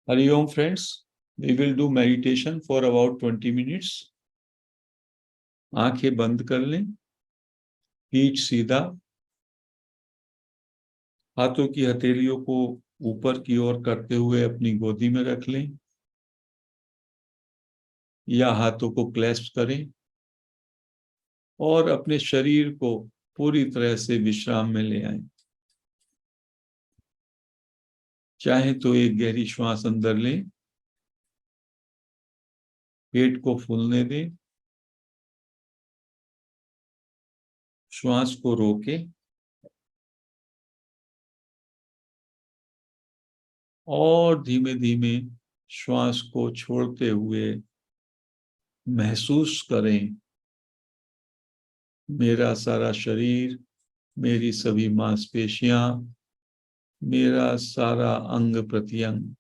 Hariom friends, we will do meditation for about 20 minutes. आंखें बंद कर लें, पीठ सीधा, हाथों की हथेलियों को ऊपर की ओर करते हुए अपनी गोदी में रख लें या हाथों को क्लैस्प करें और अपने शरीर को पूरी तरह से विश्राम में ले आएं। चाहे तो एक गहरी श्वास अंदर लें, पेट को फूलने दें, श्वास को रोकें और धीमे धीमे श्वास को छोड़ते हुए महसूस करें मेरा सारा शरीर, मेरी सभी मांसपेशियां, मेरा सारा अंग प्रत्यंग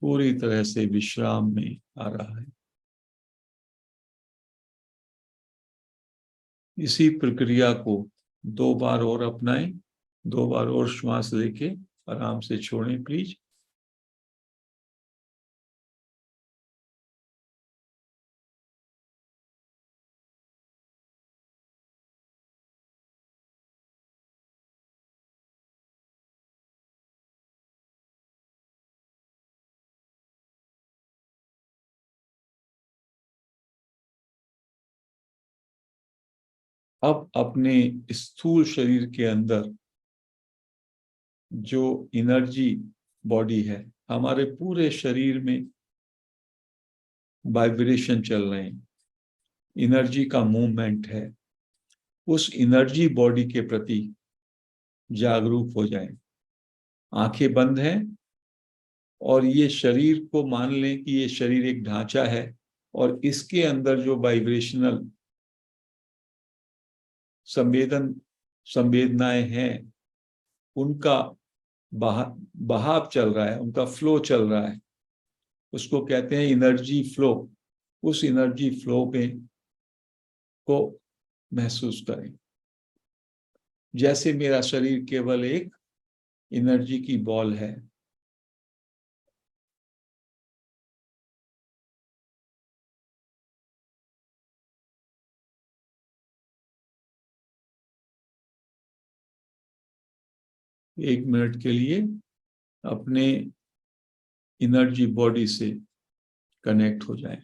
पूरी तरह से विश्राम में आ रहा है। इसी प्रक्रिया को 2 बार और अपनाएं। 2 बार और श्वास लेके आराम से छोड़ें प्लीज। अब अपने स्थूल शरीर के अंदर जो एनर्जी बॉडी है, हमारे पूरे शरीर में वाइब्रेशन चल रहे हैं, एनर्जी का मूवमेंट है, उस एनर्जी बॉडी के प्रति जागरूक हो जाएं। आंखें बंद हैं और ये शरीर को मान लें कि ये शरीर एक ढांचा है और इसके अंदर जो वाइब्रेशनल संवेदनाएं हैं, उनका बहाव चल रहा है, उनका फ्लो चल रहा है, उसको कहते हैं एनर्जी फ्लो। उस एनर्जी फ्लो में को महसूस करें जैसे मेरा शरीर केवल एक एनर्जी की बॉल है। एक मिनट के लिए अपने एनर्जी बॉडी से कनेक्ट हो जाएं।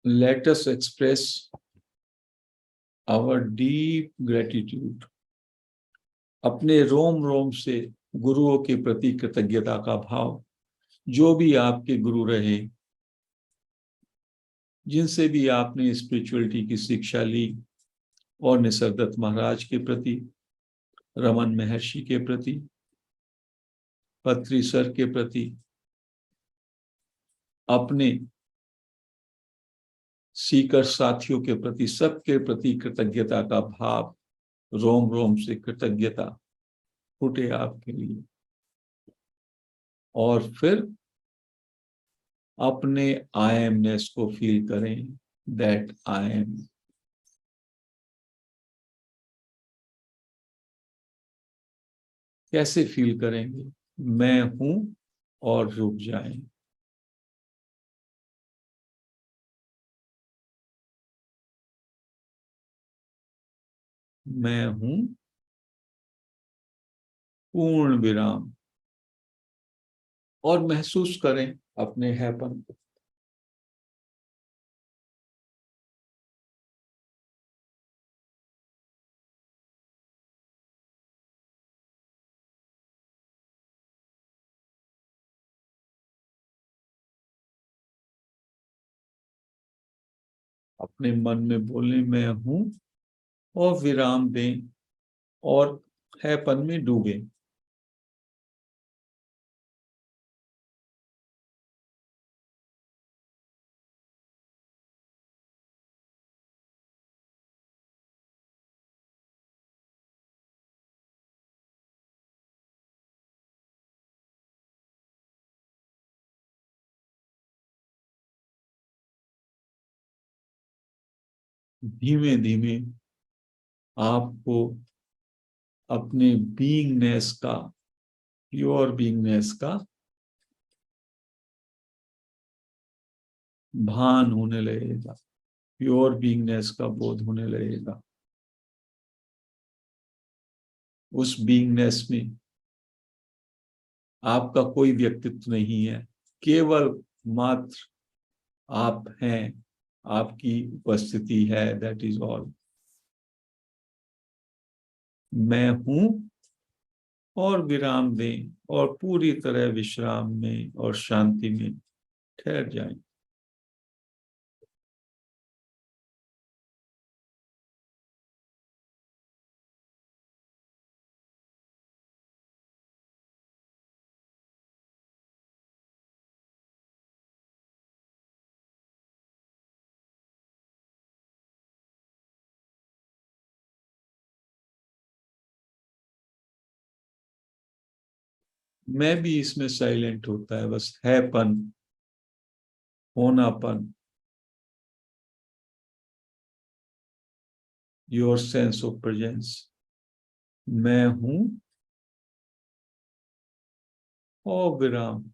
Let us express our deep gratitude. अपने रोम रोम से गुरुओं के प्रति कृतज्ञता का भाव, जो भी आपके गुरु रहे, जिनसे भी आपने स्पिरिचुअलिटी की शिक्षा ली, और निसर्गदत्त महाराज के प्रति, रमन महर्षि के प्रति, पत्री सर के प्रति, अपने सीकर साथियों के प्रति, सबके प्रति कृतज्ञता का भाव, रोम रोम से कृतज्ञता फूटे आपके लिए। और फिर अपने आई एमनेस को फील करें, दैट आई एम। कैसे फील करेंगे? मैं हूं और रुक जाएं। मैं हूं, पूर्ण विराम। और महसूस करें अपने हैपन को। अपने मन में बोलें मैं हूं और विराम दें और हैपन में डूबें। धीमे धीमे आपको अपने बीइंगनेस का, प्योर बीइंगनेस का भान होने लगेगा, प्योर बीइंगनेस का बोध होने लगेगा। उस बीइंगनेस में आपका कोई व्यक्तित्व नहीं है, केवल मात्र आप हैं, आपकी उपस्थिति है, दैट इज ऑल। मैं हूं और विराम दें और पूरी तरह विश्राम में और शांति में ठहर जाएं। मैं भी इसमें साइलेंट होता है, बस हैपन, होनापन, योर सेंस ऑफ प्रेजेंस। मैं हूं और विराम।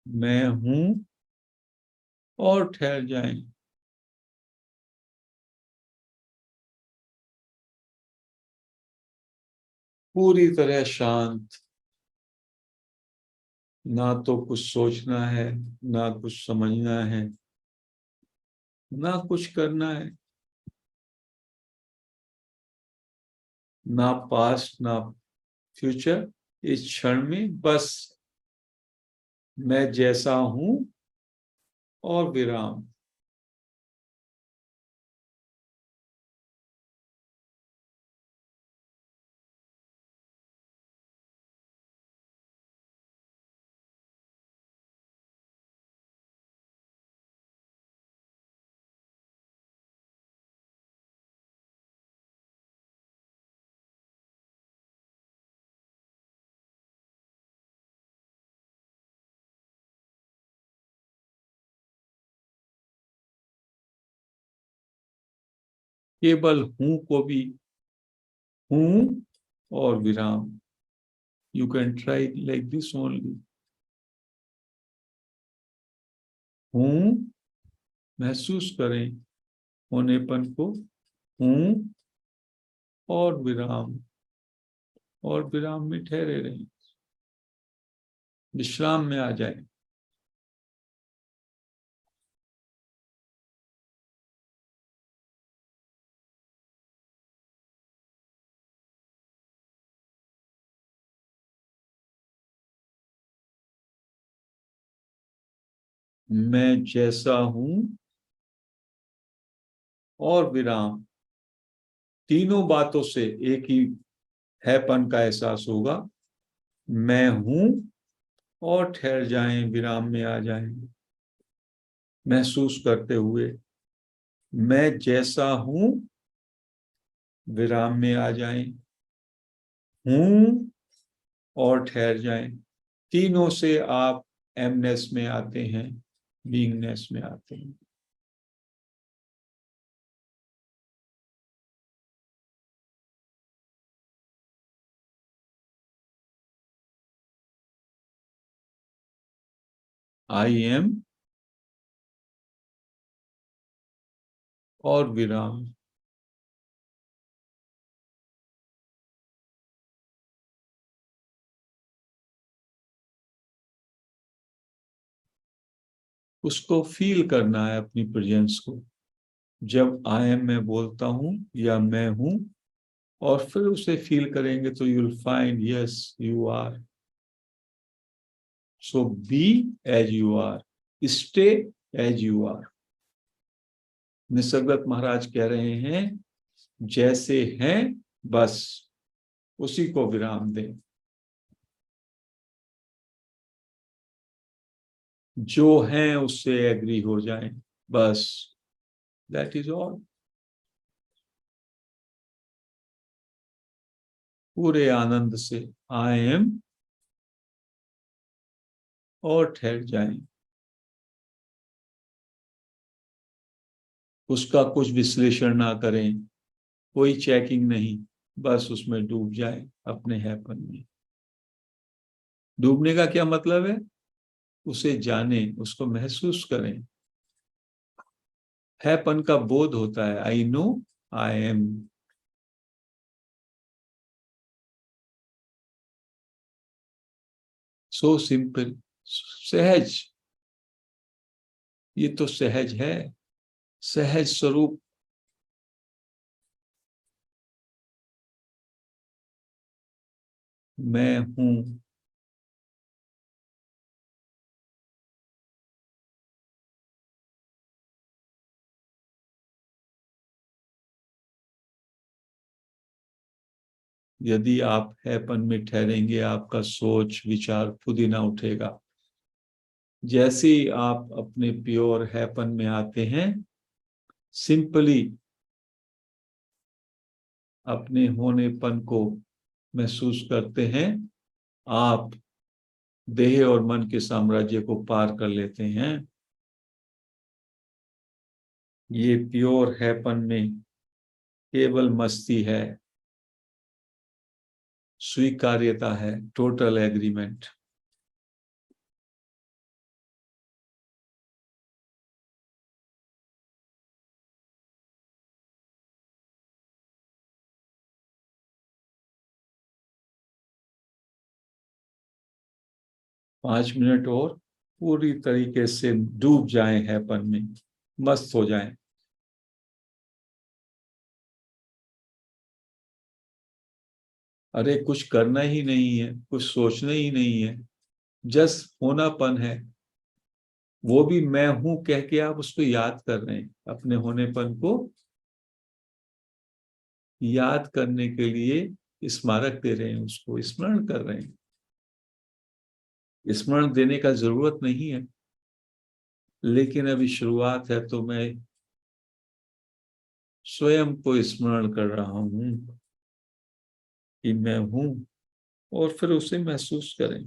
मैं हूं और ठहर जाएं। पूरी तरह शांत, ना तो कुछ सोचना है, ना कुछ समझना है, ना कुछ करना है, ना पास्ट ना फ्यूचर। इस क्षण में बस मैं जैसा हूं और विराम। केवल हूं को भी हूं और विराम। You can try like this only. हूं, महसूस करें होनेपन को, हूं और विराम, और विराम में ठहरे रहें, विश्राम में आ जाए। मैं जैसा हूं और विराम, तीनों बातों से एक ही हैपन का एहसास होगा। मैं हूं और ठहर जाएं, विराम में आ जाएं, महसूस करते हुए। मैं जैसा हूं, विराम में आ जाएं, हूं और ठहर जाएं। तीनों से आप एमनेस में आते हैं, बीइंगनेस में आते हैं। आई एम और विराम। उसको फील करना है, अपनी प्रेजेंस को। जब आई एम मैं बोलता हूं या मैं हूं, और फिर उसे फील करेंगे तो you will find yes you are. So be as you are, stay as you are. Nisargadatta Maharaj कह रहे हैं जैसे हैं बस उसी को विराम दें, जो हैं उससे एग्री हो जाएं, बस दैट इज ऑल। पूरे आनंद से आई एम और ठहर जाएं, उसका कुछ विश्लेषण ना करें, कोई चेकिंग नहीं, बस उसमें डूब जाए अपने हैपन में। डूबने का क्या मतलब है? उसे जाने, उसको महसूस करें। हैपन का बोध होता है, I know I am. So simple, सहज, ये तो सहज है, सहज स्वरूप। मैं हूं, यदि आप हैपन में ठहरेंगे आपका सोच विचार खुद ही ना उठेगा। जैसे ही आप अपने प्योर हैपन में आते हैं, सिंपली अपने होनेपन को महसूस करते हैं, आप देह और मन के साम्राज्य को पार कर लेते हैं। ये प्योर हैपन में केवल मस्ती है, स्वीकार्यता है, टोटल एग्रीमेंट। पांच मिनट और पूरी तरीके से डूब जाएं हैपन में, मस्त हो जाएं। अरे कुछ करना ही नहीं है, कुछ सोचना ही नहीं है, जस्ट होनापन है। वो भी मैं हूं कह के आप उसको याद कर रहे हैं, अपने होनेपन को याद करने के लिए स्मारक दे रहे हैं, उसको स्मरण कर रहे हैं। स्मरण देने का जरूरत नहीं है, लेकिन अभी शुरुआत है तो मैं स्वयं को स्मरण कर रहा हूं कि मैं हूं, और फिर उसे महसूस करें।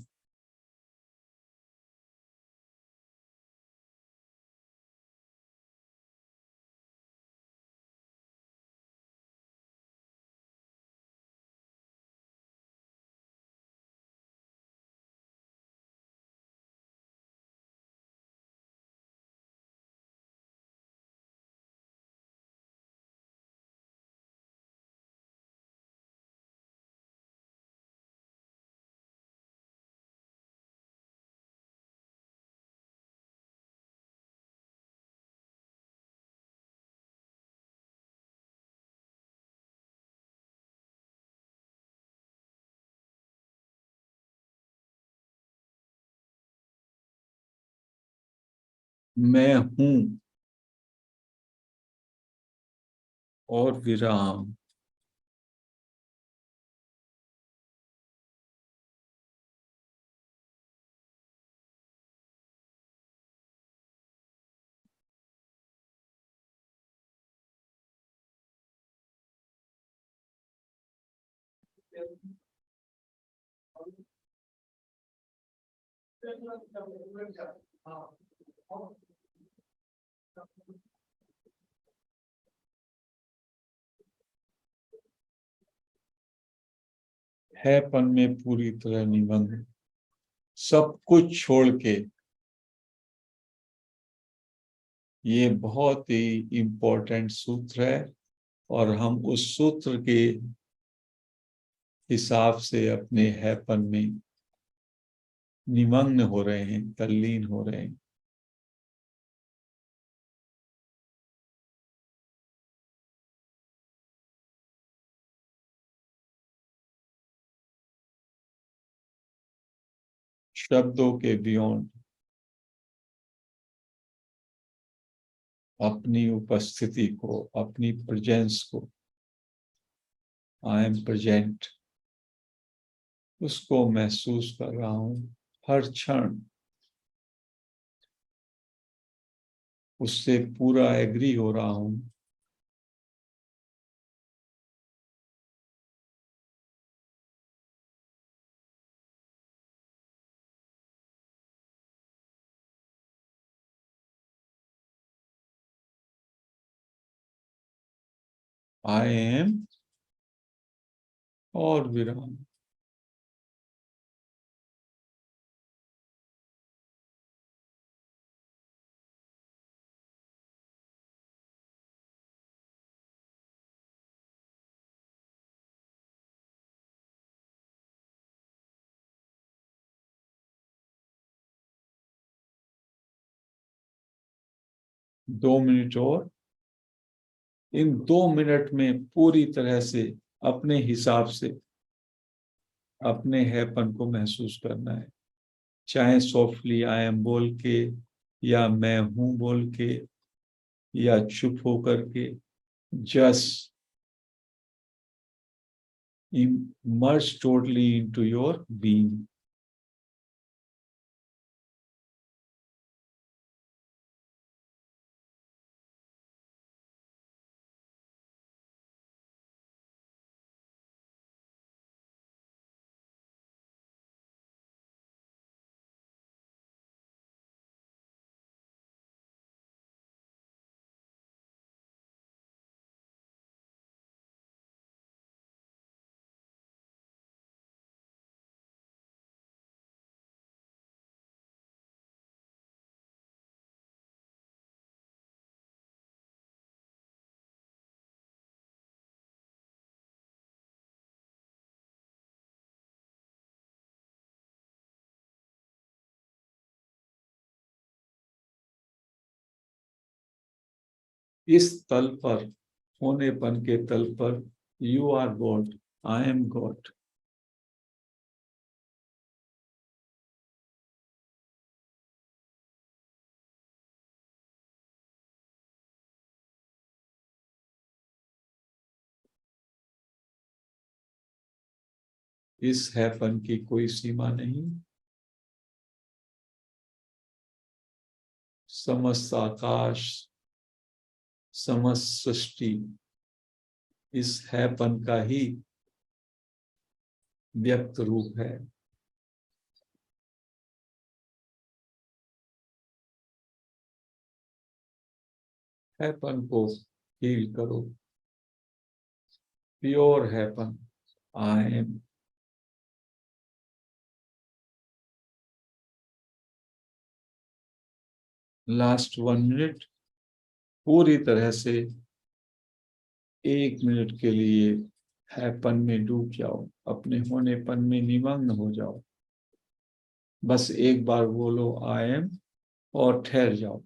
मैं हूं और विराम। हैपन में पूरी तरह निमग्न, सब कुछ छोड़ के। ये बहुत ही इम्पोर्टेंट सूत्र है, और हम उस सूत्र के हिसाब से अपने हैपन में निमग्न हो रहे हैं, तल्लीन हो रहे हैं। शब्दों के बियॉन्ड अपनी उपस्थिति को, अपनी प्रेजेंस को, आई एम प्रेजेंट, उसको महसूस कर रहा हूं हर क्षण, उससे पूरा एग्री हो रहा हूं। आई एम और विराम। दो मिनट और। इन 2 मिनट में पूरी तरह से अपने हिसाब से अपने हैपन को महसूस करना है, चाहे सॉफ्टली आई एम बोल के, या मैं हूं बोल के, या चुप होकर के। Just immerse totally into your being. इस तल पर, होनेपन के तल पर, you are God, I am God. इस हैपन की कोई सीमा नहीं। समस्त आकाश, समस्त सृष्टि इस हैपन का ही व्यक्त रूप है। हैपन को फील करो, pure happen, I am. Last 1 minute पूरी तरह से 1 मिनट के लिए हैपन में डूब जाओ, अपने होनेपन में निमग्न हो जाओ। बस एक बार बोलो आई एम और ठहर जाओ।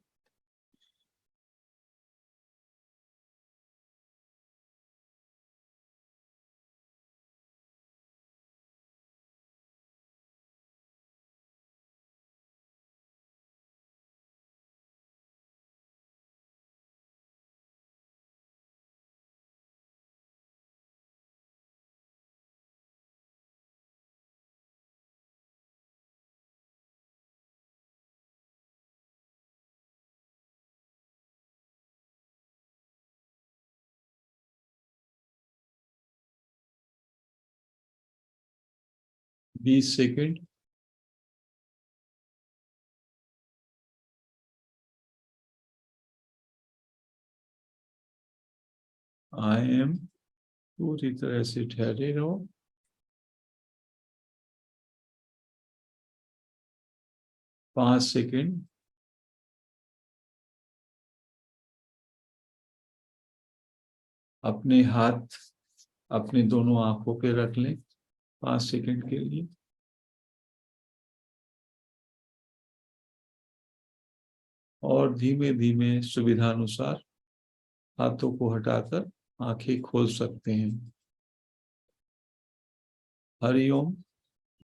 बीस सेकंड। आई एम, पूरी तरह से ठहरे रहो। 5 सेकंड। अपने हाथ अपने दोनों आंखों पे रख लें 5 सेकंड के लिए। और धीमे धीमे सुविधानुसार हाथों को हटाकर आंखें खोल सकते हैं। हरिओम।